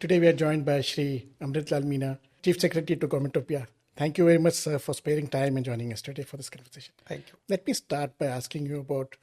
Today we are joined by Shri Amrit Meena, Chief Secretary to Government of Bihar. Thank you very much, sir, for sparing time and joining us today for this conversation. Thank you. Let me start by asking you about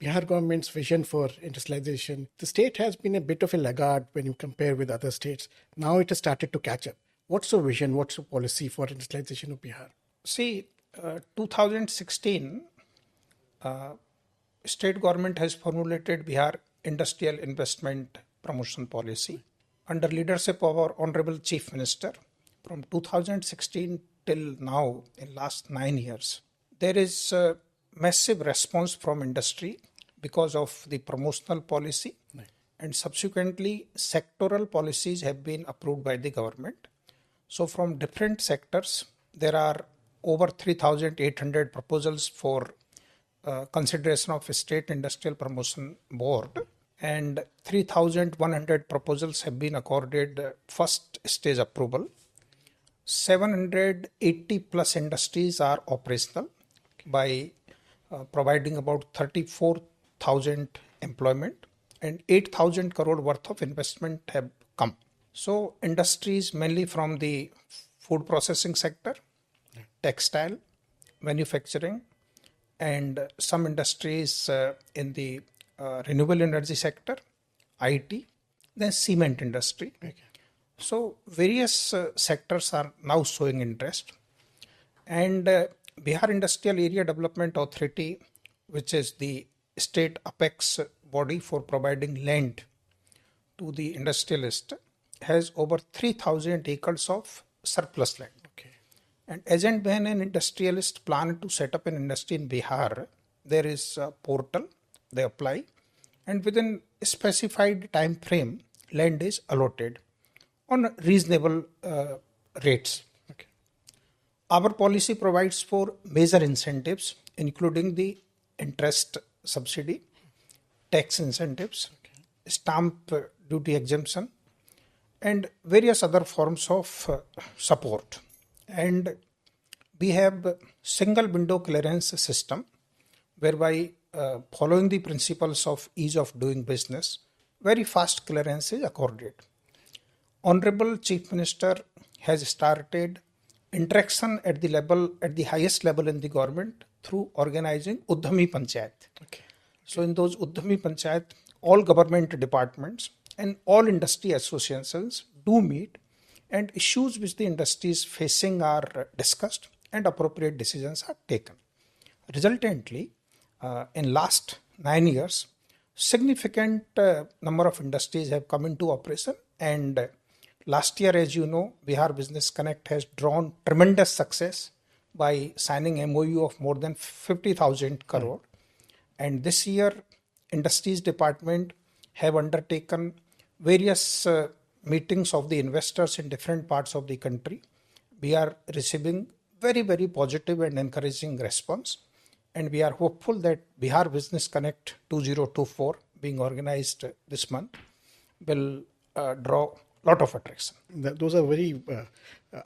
Bihar government's vision for industrialization. The state has been a bit of a laggard when you compare with other states. Now it has started to catch up. What's your vision? What's your policy for industrialization of Bihar? See, 2016, state government has formulated Bihar Industrial Investment Promotion Policy under leadership of our Honorable Chief Minister. From 2016 till now, in last 9 years, there is a massive response from industry because of the promotional policy, and subsequently sectoral policies have been approved by the government. So from different sectors, there are over 3,800 proposals for consideration of a state industrial promotion board, and 3,100 proposals have been accorded first stage approval. 780 plus industries are operational by providing about 34,000 employment, and 8,000 crore worth of investment have come. So industries mainly from the food processing sector, textile, manufacturing, and some industries in the renewable energy sector, IT, then cement industry. Okay. So various sectors are now showing interest, and Bihar Industrial Area Development Authority, which is the state apex body for providing land to the industrialist, has over 3,000 acres of surplus land. Okay. And as and when an industrialist plan to set up an industry in Bihar, there is a portal, they apply, and within a specified time frame, land is allotted on reasonable rates. Okay. Our policy provides for major incentives, including the interest subsidy, tax incentives, stamp duty exemption, and various other forms of support. And we have single window clearance system, whereby following the principles of ease of doing business, very fast clearance is accorded. Honorable Chief Minister has started interaction at the highest level in the government through organizing Uddhami Panchayat. Okay. So in those Uddhami Panchayat, all government departments and all industry associations do meet, and issues which the industry is facing are discussed and appropriate decisions are taken. Resultantly, in last 9 years, significant number of industries have come into operation, and last year, as you know, Bihar Business Connect has drawn tremendous success by signing MOU of more than 50,000 crore. And this year, Industries Department have undertaken various meetings of the investors in different parts of the country. We are receiving very, very positive and encouraging response. And we are hopeful that Bihar Business Connect 2024, being organized this month, will draw lot of attraction. Those are very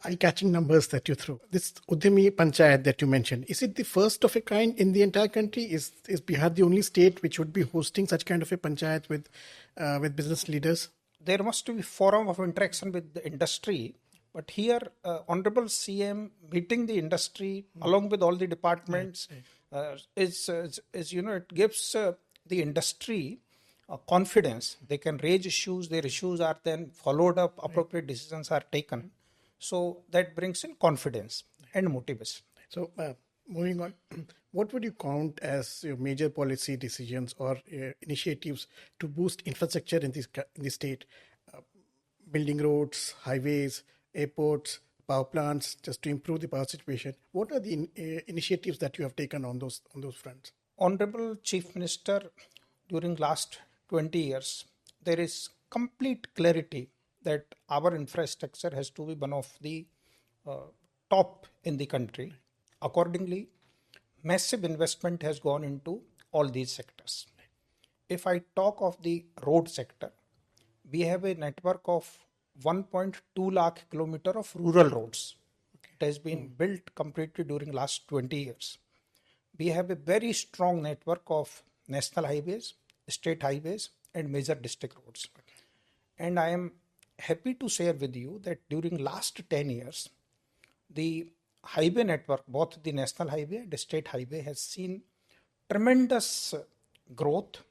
eye-catching numbers that you threw. This Uddhami Panchayat that you mentioned, is it the first of a kind in the entire country? Is Bihar the only state which would be hosting such kind of a panchayat with business leaders? There must be forum of interaction with the industry, but here Honorable CM meeting the industry along with all the departments is you know, it gives the industry confidence. They can raise issues, their issues are then followed up, appropriate decisions are taken. So that brings in confidence and motivation. So moving on, what would you count as your major policy decisions or initiatives to boost infrastructure in the state? Building roads, highways, airports, power plants, just to improve the power situation. What are the initiatives that you have taken on those fronts? Honorable Chief Minister, during last 20 years, there is complete clarity that our infrastructure has to be one of the top in the country. Accordingly, massive investment has gone into all these sectors. If I talk of the road sector, we have a network of 1.2 lakh kilometer of rural roads. It has been built completely during last 20 years. We have a very strong network of national highways, state highways, and major district roads. And I am happy to share with you that during last 10 years, the highway network, both the national highway and the state highway, has seen tremendous growth.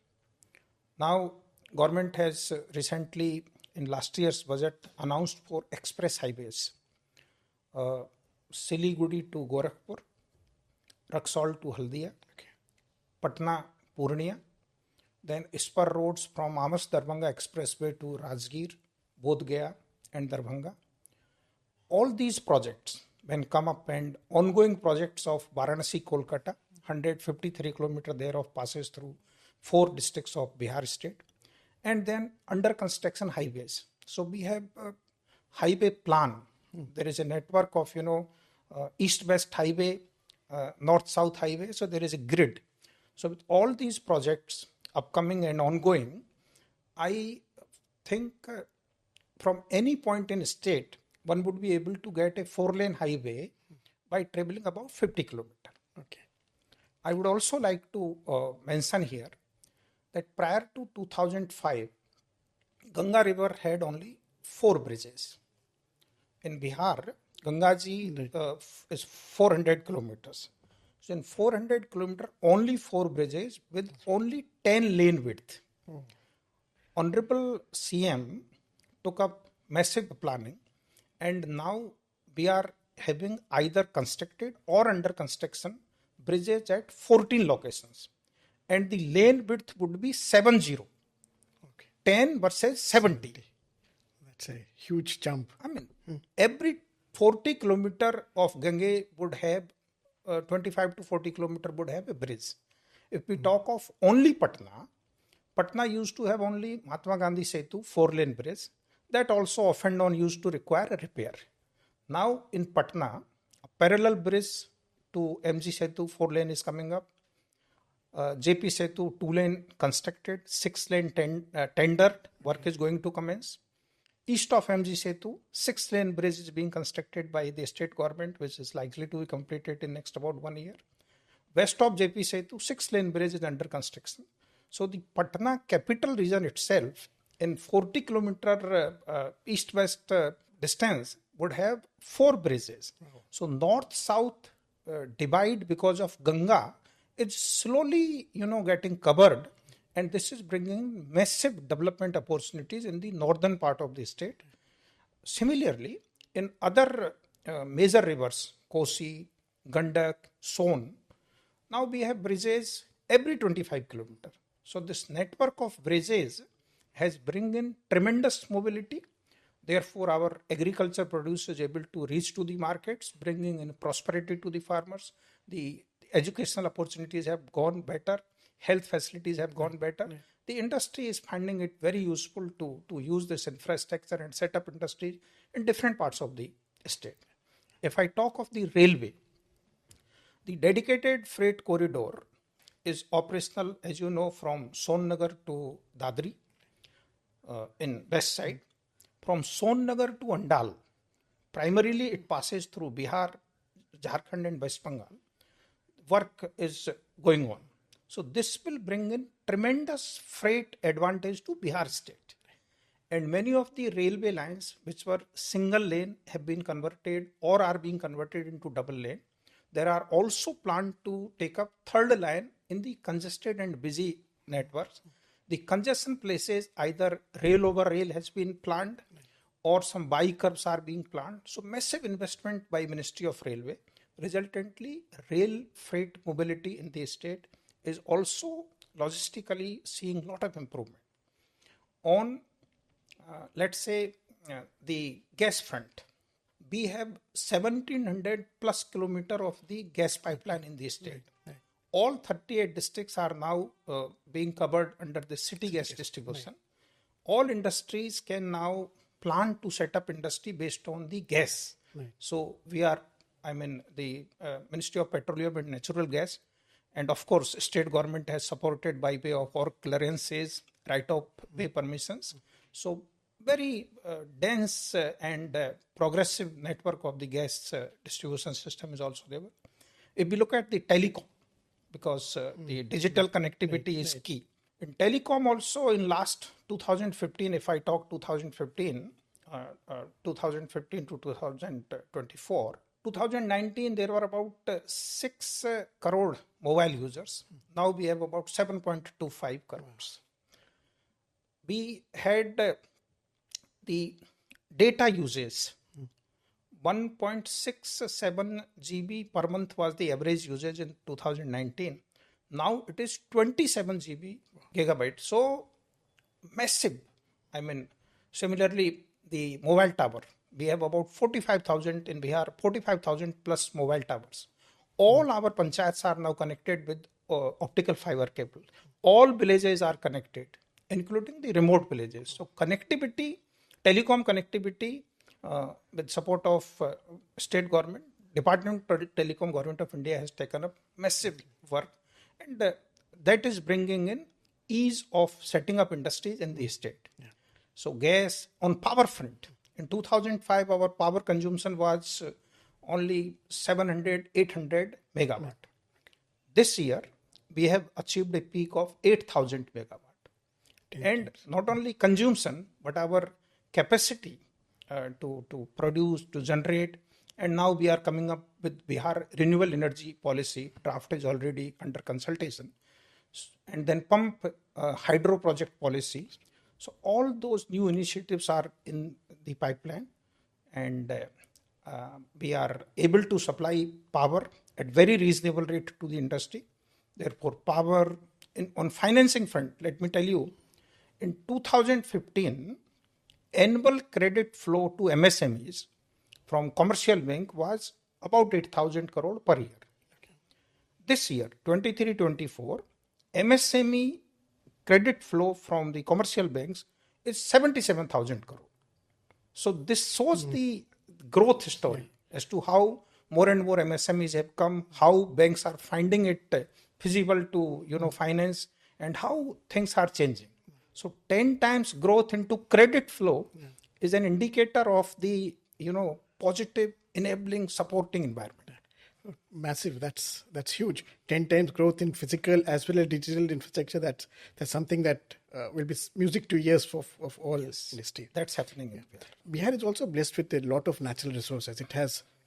Now, government has recently, in last year's budget, announced for express highways, Siliguri to Gorakhpur, Raxaul to Haldia, Patna, Purnia, then spur roads from Amas Darbhanga Expressway to Rajgir, Bodh Gaya and Darbhanga. All these projects, when come up, and ongoing projects of Varanasi, Kolkata, 153 kilometer thereof passes through 4 districts of Bihar state, and then under construction highways. So we have a highway plan. There is a network of, east-west highway, north-south highway. So there is a grid. So with all these projects upcoming and ongoing, I think from any point in state, one would be able to get a 4-lane highway by traveling about 50 kilometers. Okay. I would also like to mention here that prior to 2005, Ganga River had only 4 bridges. In Bihar, Gangaji is 400 kilometers. So in 400 kilometers, only 4 bridges with only 10 lane width. Honorable CM took up massive planning, and now we are having either constructed or under construction bridges at 14 locations, and the lane width would be 70. Okay. 10 versus 70. That's a huge jump. I mean, every 40 kilometer of Gange would have 25 to 40 kilometer would have a bridge. If we talk of only Patna, Patna used to have only Mahatma Gandhi Setu 4-lane bridge. That also off and on used to require a repair. Now in Patna, a parallel bridge to MG Setu 4-lane is coming up. JP Setu 2-lane constructed, 6-lane tendered, work is going to commence. East of MG Setu, 6-lane bridge is being constructed by the state government, which is likely to be completed in next about 1 year. West of JP Setu, 6-lane bridge is under construction. So the Patna capital region itself, in 40 kilometer east-west distance, would have 4 bridges. So north-south divide because of Ganga is slowly, getting covered. And this is bringing massive development opportunities in the northern part of the state. Similarly, in other major rivers, Kosi, Gandak, Son, now we have bridges every 25 kilometers. So this network of bridges has bring in tremendous mobility. Therefore, our agriculture produce is able to reach to the markets, bringing in prosperity to the farmers. The educational opportunities have gone better. Health facilities have gone better. The industry is finding it very useful to use this infrastructure and set up industries in different parts of the state. If I talk of the railway, the dedicated freight corridor is operational, as you know, from Sonnagar to Dadri in west side. From Sonnagar to Andal, primarily it passes through Bihar, Jharkhand and West Bengal. Work is going on. So this will bring in tremendous freight advantage to Bihar state. And many of the railway lines which were single lane have been converted or are being converted into double lane. There are also planned to take up 3rd line in the congested and busy networks. The congestion places, either rail over rail has been planned or some bi-curves are being planned. So massive investment by Ministry of Railway. Resultantly, rail freight mobility in the state is also logistically seeing a lot of improvement. On, let's say, the gas front, we have 1700 plus kilometer of the gas pipeline in the state. All 38 districts are now being covered under the city gas distribution. All industries can now plan to set up industry based on the gas. So we are, the Ministry of Petroleum and Natural Gas, and of course, state government has supported by way of our clearances, right-of way permissions. So very dense and progressive network of the gas distribution system is also there. If we look at the telecom, because the digital connectivity is key. In telecom also, in last 2015, if I talk 2015, 2015 to 2024. 2019, there were about 6 crore mobile users. Now we have about 7.25 crores. We had the data usage. 1.67 GB per month was the average usage in 2019. Now it is 27 GB gigabyte. So massive. I mean, similarly, the mobile tower. We have about 45,000 in Bihar, 45,000 plus mobile towers. All our panchayats are now connected with optical fiber cable. All villages are connected, including the remote villages. So connectivity, telecom connectivity, with support of state government, Department of Telecom, Government of India has taken up massive work, and that is bringing in ease of setting up industries in the state. Yeah. So gas on power front. In 2005, our power consumption was only 700, 800 megawatt. This year, we have achieved a peak of 8,000 megawatt. And not only consumption, but our capacity to produce, to generate. And now we are coming up with Bihar Renewable Energy Policy. Draft is already under consultation. And then pump hydro project policy. So all those new initiatives are in the pipeline, and we are able to supply power at very reasonable rate to the industry. Therefore, power on financing front, let me tell you, in 2015, annual credit flow to MSMEs from commercial bank was about 8,000 crore per year. Okay. This year, 23-24, MSME credit flow from the commercial banks is 77,000 crore. So this shows the growth story as to how more and more MSMEs have come, how banks are finding it feasible to finance, and how things are changing. So 10 times growth into credit flow is an indicator of the positive, enabling, supporting environment. Massive. That's huge. 10 times growth in physical as well as digital infrastructure. That's something that will be music to ears of all in the state. That's happening. Yeah. Bihar is also blessed with a lot of natural resources.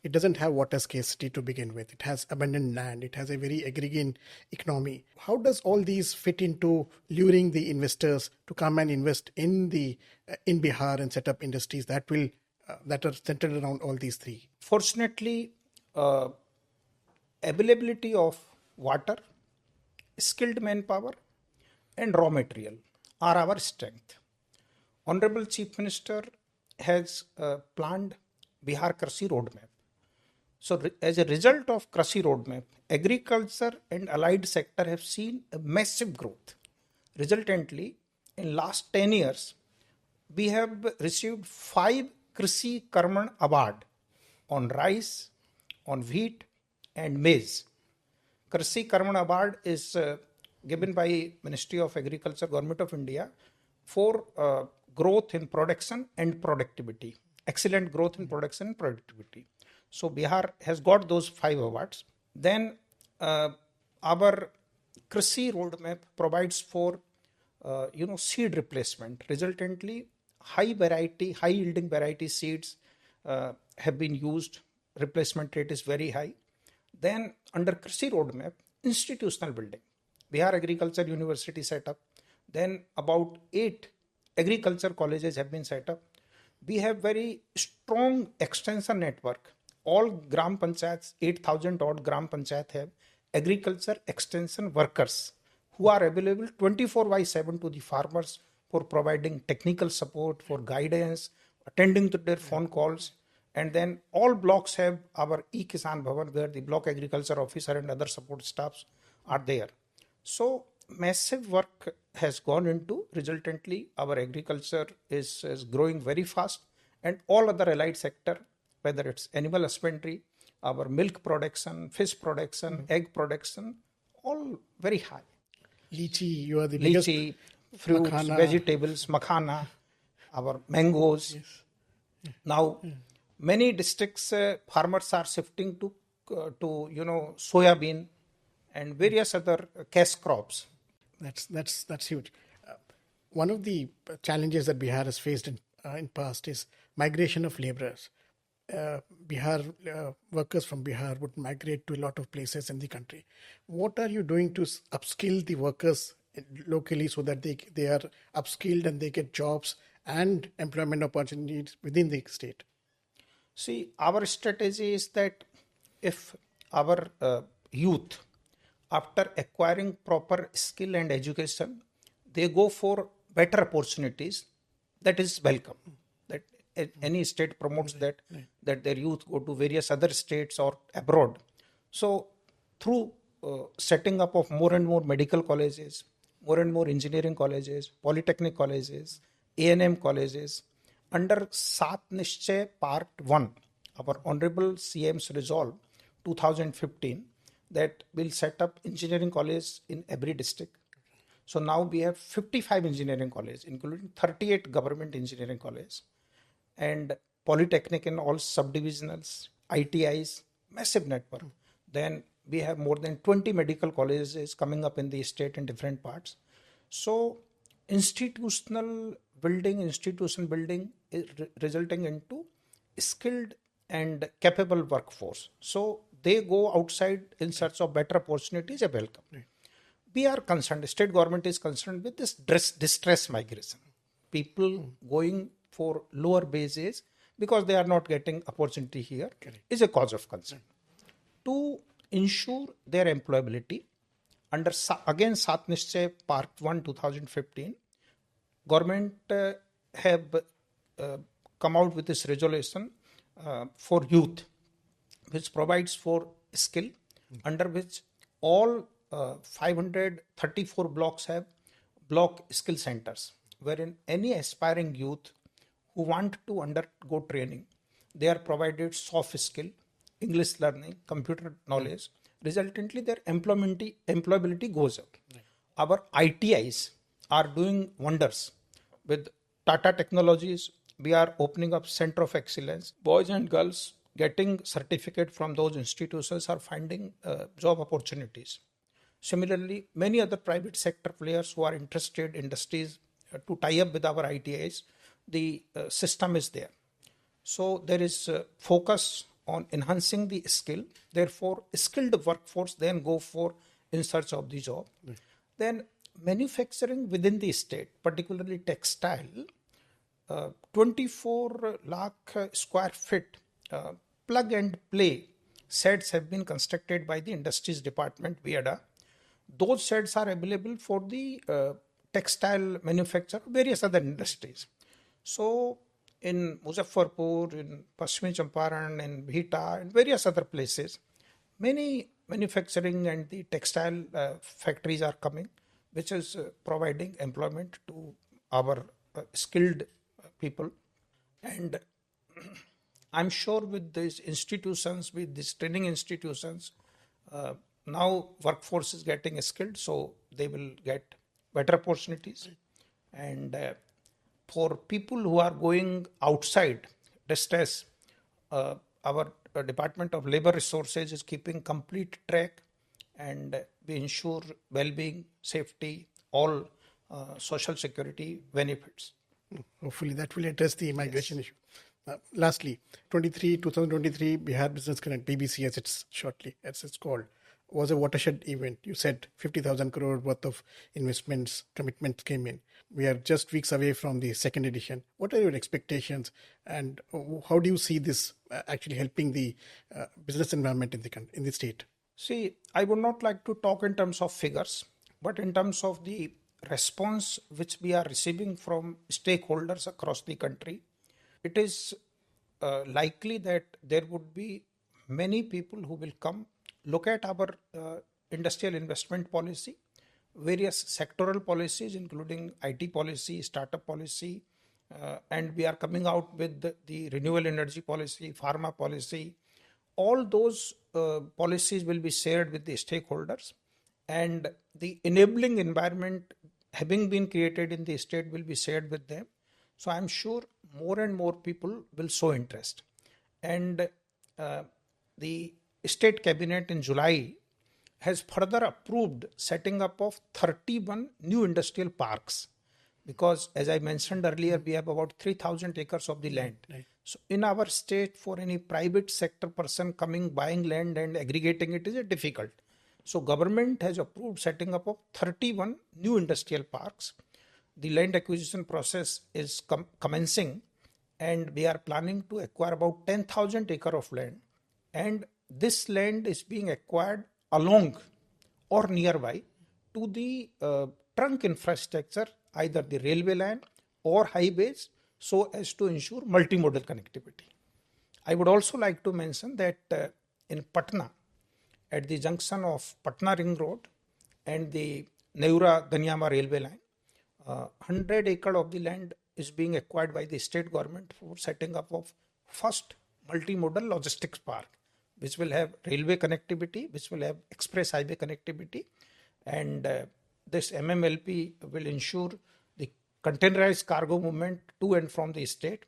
It doesn't have water scarcity to begin with. It has abundant land. It has a very agrarian economy. How does all these fit into luring the investors to come and invest in Bihar and set up industries that are centered around all these three? Fortunately, availability of water, skilled manpower, and raw material are our strength. Honorable Chief Minister has planned Bihar Krishi Roadmap. So as a result of Krishi Roadmap, agriculture and allied sector have seen a massive growth. Resultantly, in last 10 years, we have received 5 Krishi Karman Award on rice, on wheat, and maize. Krishi Karman Award is given by Ministry of Agriculture, Government of India for growth in production and productivity. Excellent growth in production and productivity. So Bihar has got those 5 awards. Then our Krishi roadmap provides for seed replacement. Resultantly, high yielding variety seeds have been used. Replacement rate is very high. Then under Krishi roadmap, institutional building. Bihar Agriculture University set up. Then about 8 agriculture colleges have been set up. We have very strong extension network. All Gram Panchayats, 8,000 odd Gram Panchayat have agriculture extension workers who are available 24/7 to the farmers for providing technical support, for guidance, attending to their phone calls. And then all blocks have our E-Kisan Bhavan where the block agriculture officer and other support staffs are there. So massive work has gone into. Resultantly, our agriculture is growing very fast, and all other allied sector, whether it's animal husbandry, our milk production, fish production, egg production, all very high. Lychee, you are the biggest. Lychee, fruits, makhana, vegetables, makhana, our mangoes. Yes. Now, many districts farmers are shifting to soya bean and various other cash crops. That's huge. One of the challenges that Bihar has faced in past is migration of laborers. Bihar workers from Bihar would migrate to a lot of places in the country. What are you doing to upskill the workers locally so that they are upskilled and they get jobs and employment opportunities within the state? See, our strategy is that if our youth, after acquiring proper skill and education, they go for better opportunities, that is welcome. That any state promotes that their youth go to various other states or abroad. So through setting up of more and more medical colleges, more and more engineering colleges, polytechnic colleges, A&M colleges, under Sat Nishchay Part 1, our Honorable CM's resolve 2015, that will set up engineering college in every district. So now we have 55 engineering colleges, including 38 government engineering colleges, and polytechnic in all subdivisionals, ITIs, massive network. Then we have more than 20 medical colleges coming up in the state in different parts. So institution building is resulting into skilled and capable workforce. So they go outside in search of better opportunities, a welcome. We are concerned, the state government is concerned with this distress migration. People going for lower wages because they are not getting opportunity here is a cause of concern. To ensure their employability, under again Sat Nishchay Part 1 2015, government have come out with this resolution for youth, which provides for skill, under which all 534 blocks have block skill centers, wherein any aspiring youth who want to undergo training, they are provided soft skill, English learning, computer knowledge. Resultantly, their employability goes up. Our ITIs are doing wonders. With Tata Technologies, we are opening up Center of Excellence. Boys and girls getting certificate from those institutions are finding job opportunities. Similarly, many other private sector players who are interested industries to tie up with our ITIs, the system is there. So there is focus on enhancing the skill. Therefore, skilled workforce then go for in search of the job. Then manufacturing within the state, particularly textile, 24 lakh square feet plug and play sheds have been constructed by the Industries Department, VIADA. Those sheds are available for the textile manufacture, various other industries. So in Muzaffarpur, in Paschimi Champaran, in Bhita, and various other places, many manufacturing and the textile factories are coming, which is providing employment to our skilled people. And I'm sure with these institutions, with these training institutions, now workforce is getting skilled, so they will get better opportunities. And for people who are going outside distress, our Department of Labor Resources is keeping complete track, and we ensure well-being, safety, all social security benefits. Hopefully that will address the migration issue. Lastly, 2023 Bihar Business Connect, BBC as it's called, was a watershed event. You said 50,000 crore worth of investments, commitments came in. We are just weeks away from the second edition. What are your expectations, and how do you see this actually helping the business environment in the state? See, I would not like to talk in terms of figures, but in terms of the response which we are receiving from stakeholders across the country, it is likely that there would be many people who will come, look at our industrial investment policy, various sectoral policies, including IT policy, startup policy, and we are coming out with the renewable energy policy, pharma policy. All those policies will be shared with the stakeholders, and the enabling environment having been created in the state will be shared with them. So I'm sure more and more people will show interest. And the state cabinet in July has further approved setting up of 31 new industrial parks, because as I mentioned earlier, we have about 3,000 acres of the land. Right. So in our state, for any private sector person coming, buying land and aggregating it is difficult. So government has approved setting up of 31 new industrial parks. The land acquisition process is commencing, and we are planning to acquire about 10,000 acre of land. And this land is being acquired along or nearby to the trunk infrastructure, either the railway line or highways, so as to ensure multimodal connectivity. I would also like to mention that in Patna, at the junction of Patna Ring Road and the Neura-Danyama railway line, 100 acre of the land is being acquired by the state government for setting up of first multimodal logistics park, which will have railway connectivity, which will have express highway connectivity, and this MMLP will ensure the containerized cargo movement to and from the state,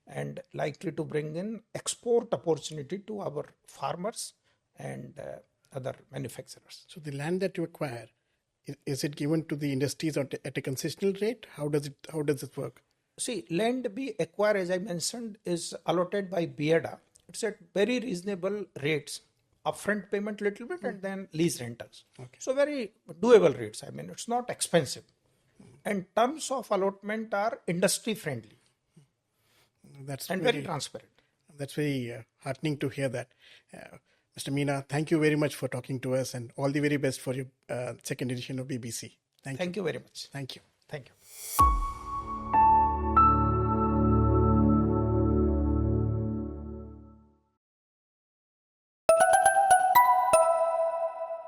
and likely to bring in export opportunity to our farmers and other manufacturers. So the land that you acquire, is it given to the industries at a concessional rate? How does it work? See, land we acquire, as I mentioned, is allotted by BIADA. It's at very reasonable rates. Upfront payment little bit and then lease rentals. Okay. So very doable rates. I mean, it's not expensive. And terms of allotment are industry friendly. That's and very transparent. That's very heartening to hear that. Mr. Meena, thank you very much for talking to us, and all the very best for your second edition of BBC. Thank you very much. Thank you. Thank you.